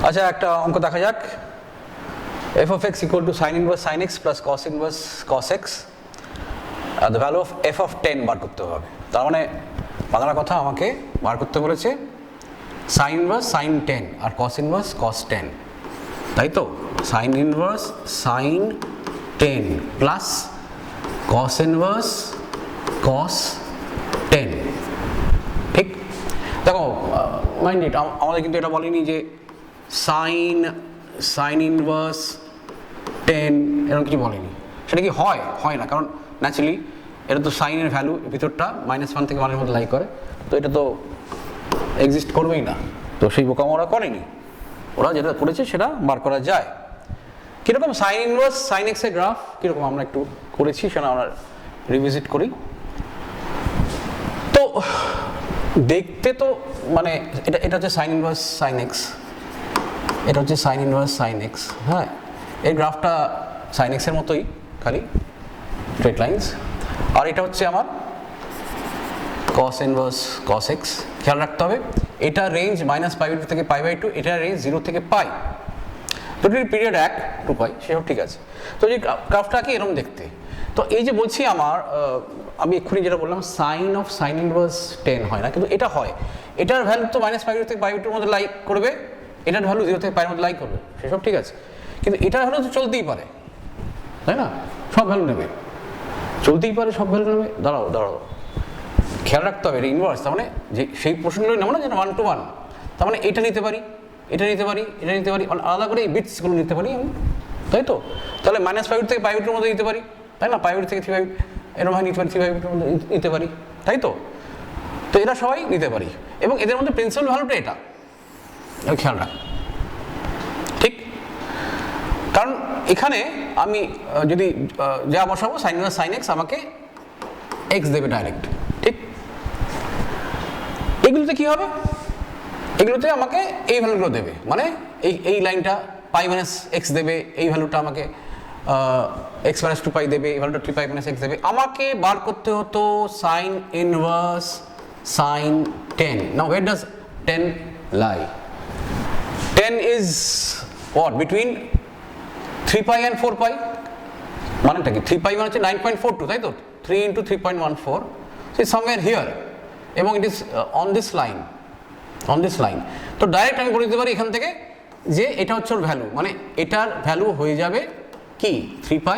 আচ্ছা, একটা অঙ্ক দেখা যাক। f of x equal to sin inverse sin x plus cos inverse cos x, the value of f of 10 বার করতে হবে। তার মানে বাংলা কথা আমাকে বার করতে বলেছে sin inverse sin 10 আর cos inverse cos 10, তাই তো? sin inverse sin 10 plus cos inverse cos 10, ঠিক? দেখো মাইন্ড ইট, আমাদের কিন্তু এটা বলেনি যে sin ইনভার্স 10 এরকম কিছু বলেনি। সেটা কি হয়? হয় না, কারণ ন্যাচারালি এটা তো সাইনের ভ্যালু ভিতরটা -1 থেকে 1 এর মধ্যে লাই করে, তো এটা তো এক্সিস্ট করবেই না। তো সেই বোকাম ওরা করেনি, ওরা যেটা করেছে সেটা বার করা যায়। কীরকম সাইন ইনভার্স সাইন এক্সের গ্রাফ কীরকম আমরা একটু করেছি সেটা আমরা রিভিজিট করি। তো দেখতে তো মানে এটা হচ্ছে সাইন ইনভার্স সাইন এক্স, এটা হচ্ছে সাইন ইনভার্স সাইন এক্স। হ্যাঁ, এই গ্রাফটা সাইন এক্সের মতোই, খালি স্ট্রেট লাইন্স। আর এটা হচ্ছে আমার কস ইনভার্স কস এক্স। খেয়াল রাখতে হবে এটা রেঞ্জ -π/2 থেকে π/2, এটা রেঞ্জ 0 থেকে π, দুটির পিরিয়ড 1 2π, সেসব ঠিক আছে। তো এই গ্রাফটা কি এরকম দেখতে। তো এই যে বলছি আমি এক্ষুনি যেটা বললাম সাইন অফ সাইন ইনভার্স 10 হয় না, কিন্তু এটা হয়। এটার ভ্যালু তো -π/2 থেকে π/2 এর মধ্যে লাই করবে, এটার ভ্যালু 0 থেকে π এর মধ্যে লাই করবে, সেসব ঠিক আছে। কিন্তু এটার ভ্যালু তো চলতেই পারে, তাই না? সব ভ্যালু নেবে, চলতেই পারে, সব ভ্যালু নেবে। দাঁড়াও খেয়াল রাখতে হবে এটা ইনভার্স, তার মানে যে সেই প্রশ্নগুলো নেবো না যেটা 1 to 1, তার মানে এটা নিতে পারি, এটা নিতে পারি, এটা নিতে পারি, আলাদা করে এই বিটসগুলো নিতে পারি আমি, তাই তো? তাহলে -π/2 থেকে π/2 এর মধ্যে নিতে পারি, তাই না? π/2 থেকে 3/2 এরকম হয় নিতে পারি, 3/2 এর মধ্যে নিতে পারি, তাই তো? তো এরা সবাই নিতে পারি, এবং এদের মধ্যে প্রিন্সিপাল ভ্যালুটা এটা খেয়াল রাখ, ঠিক? কারণ এখানে আমি যদি যা বসাবো সাইন ইনভার্স সাইন এক্স আমাকে এক্স দেবে ডাইরেক্ট, ঠিক? এগুলোতে কি হবে? এগুলোতে আমাকে এই ভ্যালুগুলো দেবে, মানে এই লাইনটা π - x দেবে, এই ভ্যালুটা আমাকে x - 2π দেবে, এই ভ্যালুটা 3π - x দেবে। আমাকে বার করতে হতো sign inverse sign 10। Now where does 10 lie? 10 is what? Between 3π and 4π, মানেটা কি? 3π মানে হচ্ছে 9.42, তাই তো? 3 into 3.14, so it's somewhere here, এবং it is on this line, তো ডাইরেক্ট আমি বলে দিতে পারি এখান থেকে যে এটা হচ্ছে ওর ভ্যালু, মানে এটার ভ্যালু হয়ে যাবে কি 3π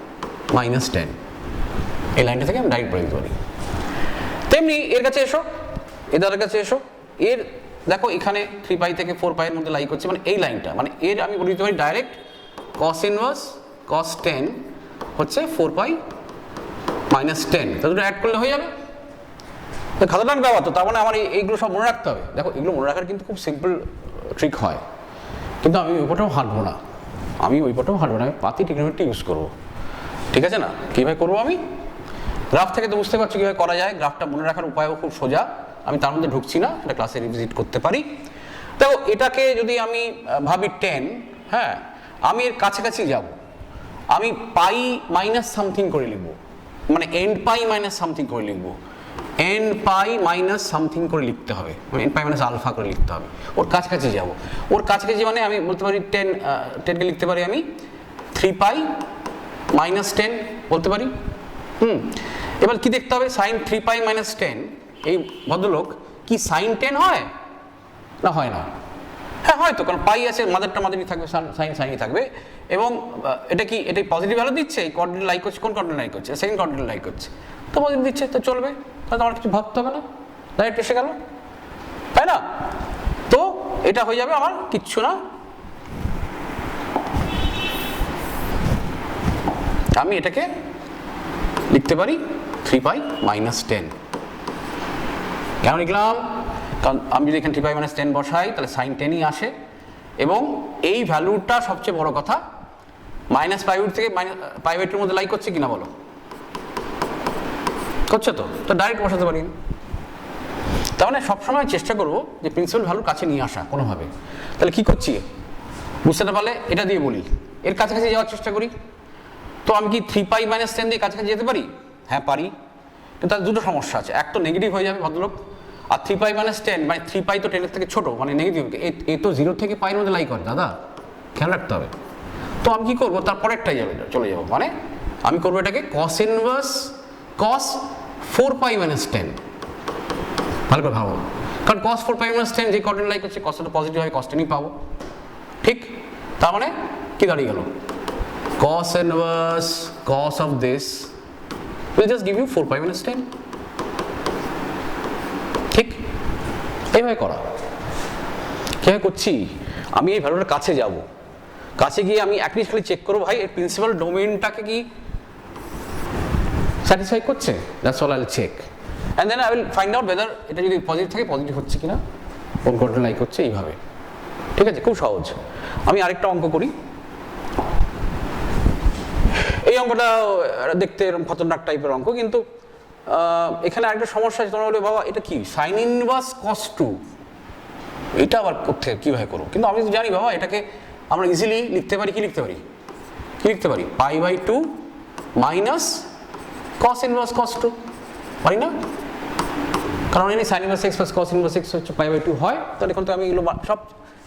- 10। এই লাইনটা থেকে আমি ডাইরেক্ট বলে দিতে পারি। তেমনি এর কাছে এসো, এদের কাছে এসো, এর দেখো এখানে 3π থেকে 4π এর মধ্যে লাই করছে, মানে এই লাইনটা, মানে এর আমি বলে দিতে পারি ডাইরেক্ট cos ইনভার্স cos 10 হচ্ছে 4π - 10, তো দুটো অ্যাড করলে হয়ে যাবে। খাতাটাক দেওয়া, তো তার মানে আমার এইগুলো সব মনে রাখতে হবে। দেখো এগুলো মনে রাখার কিন্তু খুব সিম্পল ট্রিক হয়, কিন্তু আমি ওই পটেও হাঁটবো না, আমি পাতি টেকনোলজি ইউজ করবো, ঠিক আছে না? কীভাবে করবো আমি? গ্রাফ থেকে তো বুঝতে পারছি কীভাবে করা যায়, গ্রাফটা মনে রাখার উপায়ও খুব সোজা, আমি তার মধ্যে ঢুকছি না, এটা ক্লাসে রিভিজিট করতে পারি। দেখো এটাকে যদি আমি ভাবি 10, হ্যাঁ, আমি এর কাছাকাছি যাব, আমি পাই মাইনাস সামথিং করে লিখবো, মানে এন্ড পাই মাইনাস সামথিং করে লিখবো, এন পাই মাইনাস সামথিং করে লিখতে হবে, মানে এন পাই মাইনাস আলফা করে লিখতে হবে। ওর কাছাকাছি যাব, ওর কাছাকাছি মানে আমি বলতে পারি 10কে লিখতে পারি আমি 3π - 10 বলতে পারি। এবার কি দেখতে হবে? সাইন 3π - 10, এই ভদ্রলোক কি সাইন 10 হয় না হয় না? হ্যাঁ হয় তো, কারণ পাই আছে, মাদারটা মাদারই থাকবে, সাইনই থাকবে। এবং এটা কি, এটা পজিটিভ ভ্যালু দিচ্ছে, এই কোঅর্ডিনেট লাইক করছে, কোন কোঅর্ডিনেট লাইক করছে? সেকেন্ড কোঅর্ডিনেট লাইক করছে, তো পজিটিভ দিচ্ছে, তো চলবে, তাহলে আমার কিছু ভাবতে হবে না, ডাইরেক্ট এসে গেল, তাই না? তো এটা হয়ে যাবে আমার কিচ্ছু না, আমি এটাকে লিখতে পারি 3π - 10। কেন লিখলাম? কারণ আমি যদি এখানে 3π - 10 বসাই তাহলে সাইন 10ই আসে, এবং এই ভ্যালুটা সবচেয়ে বড় কথা -π/2 থেকে π/2 এর মধ্যে লাই করছে কিনা বলো? করছে তো ডাইরেক্ট বসাতে পারি। তার মানে সবসময় চেষ্টা করবো যে প্রিন্সিপাল ভ্যালুর কাছে নিয়ে আসা কোনোভাবে। তাহলে কি করছি বুঝতে না পারলে এটা দিয়ে বলি, এর কাছাকাছি যাওয়ার চেষ্টা করি। তো আমি কি 3π - 10 দিয়ে কাছাকাছি যেতে পারি? হ্যাঁ পারি, কিন্তু তার দুটো সমস্যা আছে। এক তো নেগেটিভ হয়ে যাবে ভদ্রলোক, আর 3 পাই মাইনাস 10 মানে 3 পাই তো 10 এর থেকে ছোট মানে নেগেটিভ, এ তো 0 থেকে পাইয়ের মধ্যে লাই করে দাদা, খেয়াল রাখতে হবে। তো আমি কি করবো, তারপরেরটাই চলে যাবো, মানে আমি করবো এটাকে cos ইনভার্স cos 4 পাই মাইনাস 10, ভালো করে ভাবো, কারণ cos 4 পাই মাইনাস 10 যে কোঅর্ডিনেট লাই করছে cos টা পজিটিভ হয়, cos 10ই পাবো, ঠিক? তার মানে কি দাঁড়িয়ে গেল, cos inverse cos of this will just give you 4 pi minus 10, ঠিক? এইভাবে করা কিভাবে করছি, আমি এই ভ্যালুটার কাছে যাব, কাছে গিয়ে আমি অ্যাটলিস্ট খালি চেক করবো ভাই এর প্রিন্সিপাল ডোমেইনটাকে কি স্যাটিসফাই করছে, that's all I will check and then I will find out whether এটা যদি পজিটিভ থাকে পজিটিভ হচ্ছে কিনা, কোন কোঅর্ডিনেট লাই করছে, এইভাবে, ঠিক আছে? খুব সহজ। আমি আরেকটা অঙ্ক করি, এই অঙ্কটা দেখতে এরকম খতরনাক টাইপের অঙ্ক, কিন্তু এখানে আরেকটা সমস্যা আছে, তোমরা বলবে বাবা এটা কি সাইন ইনভার্স cos 2, এটা আবার করতে কীভাবে করবো, কিন্তু আমি জানি বাবা এটাকে আমরা ইজিলি লিখতে পারি, কি লিখতে পারি, কি লিখতে পারি, pi by 2 minus cos inverse cos 2, পারি না? কারণ এখানে sine inverse x plus cos inverse x হচ্ছে পাই বাই 2 হয়, তাহলে এখন তো আমি এগুলো সব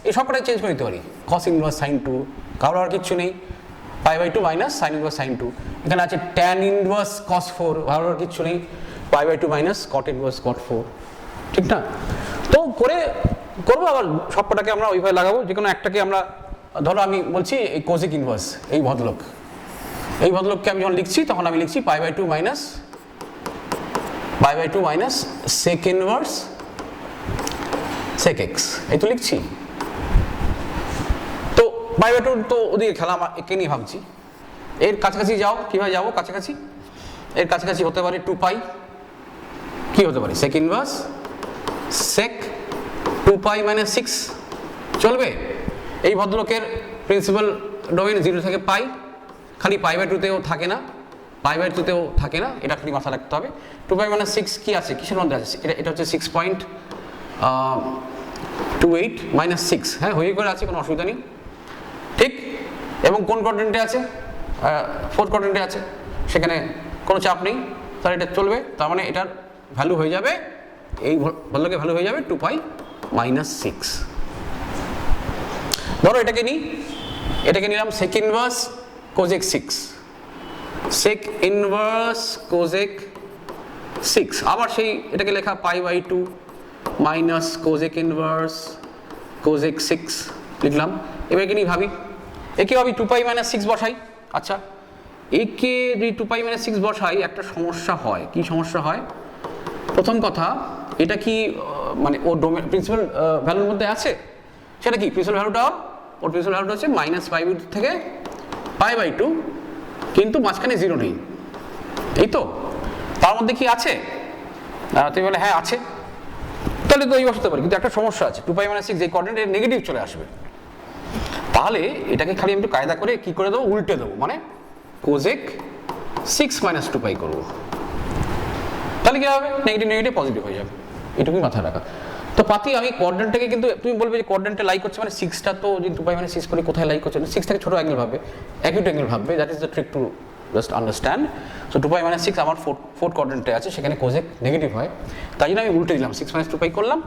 এই সবকটাই চেঞ্জ করে দিতে পারি, cos ইনভার্স sin 2, কারোর আর কিচ্ছু নেই, pi by 2 minus sine inverse sin 2, এখানে আছে tan ইনভার্স cos 4, কারোর আর কিচ্ছু নেই, pi by 2 minus cot inverse cot 4, ঠিক না? তো করে করবো, আবার সবকটাকে আমরা ওইভাবে লাগাবো, যে কোনো একটাকে আমরা, ধরো আমি বলছি এই কোজিক ইনভার্স, এই ভদ্রলোককে আমি যখন লিখছি তখন আমি লিখছি pi by 2 minus sec inverse sec x, এই তো লিখছি। তো পাই বাই 2 তো ওদিকে খেলা, আমার একে নিয়ে ভাবছি, এর কাছাকাছি যাও, কীভাবে যাবো কাছাকাছি, এর কাছাকাছি হতে পারে 2 পাই, কি হতে পারে সেক ইনভার্স সেক 2 পাই মাইনাস 6, চলবে? এই ভদ্রলোকের প্রিন্সিপাল ডোমেইন 0 থেকে পাই, খালি পাই বাই 2তেও থাকে না, পাই বাই 2তেও থাকে না, এটা খালি মাথা রাখতে হবে। 2 পাই মাইনাস 6 কি আছে, কিসের মধ্যে আছে, এটা হচ্ছে 6.28 মাইনাস 6, হ্যাঁ হয়ে করে আছে, কোনো অসুবিধা নেই, ঠিক? এবং কোন কোঅর্ডিনেটে আছে, 4th কোঅর্ডিনেটে আছে, সেখানে কোনো চাপ নেই, তাহলে এটা চলবে। তার মানে এটার ভ্যালু হয়ে যাবে, এই ভদ্রলোকের ভ্যালু হয়ে যাবে 2 পাই মাইনাস 6। ধরো এটাকে নিলাম সেক ইনভার্স কোজেক 6, সেক ইনভার্স কোজেক 6, আবার সেই এটাকে লেখা pi by 2 minus cosec inverse cosec 6 লিখলাম। এবার একে নিয়ে ভাবি, 2 পাই মাইনাস 6 বসাই। আচ্ছা, একে যদি 2 পাই মাইনাস 6 বসাই, একটা সমস্যা হয়। কি সমস্যা হয়? প্রথম কথা, এটা কি মানে ওর ডোমেইন প্রিন্সিপাল ভ্যালুর মধ্যে আছে? সেটা কি প্রিন্সিপাল ভ্যালুটা? ওর প্রিন্সিপাল ভ্যালুটা হচ্ছে মাইনাস পাই বাই 2 থেকে পাই বাই 2, কিন্তু মাঝখানে 0 নেই, এই তো? তার মধ্যে কি আছে? তুমি বলে হ্যাঁ আছে, তাহলে তো এই বসাতে পারি, কিন্তু একটা সমস্যা আছে, 2 পাই মাইনাস 6 এই কোঅর্ডিনেটে নেগেটিভ চলে আসবে। তাহলে এটাকে খালি আমি একটু কায়দা করে কি করে দেবো, উল্টে দেবো, মানে কোজেক 6 মাইনাস 2 পাই করবো। তাহলে কি হবে? নেগেটিভ পজিটিভ হয়ে যাবে, এটুকুই মাথায় রাখা। তো পাতি আমি কোঅর্ডিনেটটাকে, কিন্তু তুমি বলবে যে কোঅর্ডিনেটে লাই করছে মানে 6টা তো যদি 2 পাই মাইনাস 6 করে কোথায় লাই করছে, 6 থেকে ছোট অ্যাঙ্গেল ভাববে, অ্যাকিউট অ্যাঙ্গেল ভাববে, that is the trick to just understand. So 2 pi minus 6 আমার 4th কোঅর্ডিনেটে আছে, সেখানে কোজেক নেগেটিভ হয়, তাই জন্য আমি উল্টে দিলাম, 6 মাইনাস 2 পাই করলাম।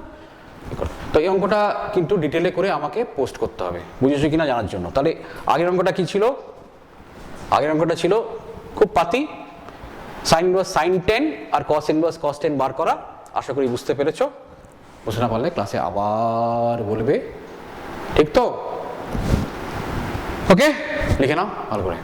তো এই অঙ্কটা কিন্তু ডিটেলে করে আমাকে পোস্ট করতে হবে, বুঝেছো কিনা জানার জন্য। তাহলে আগের অঙ্কটা কি ছিল? আগের অঙ্কটা ছিল খুব পাতি, সাইন ইনভার্স সাইন 10 আর কস ইনভার্স কস 10 বার করা। আশা করি বুঝতে পেরেছো, বুঝতে না পারলে ক্লাসে আবার বলবে, ঠিক তো? ওকে, লিখে নাও ভালো করে।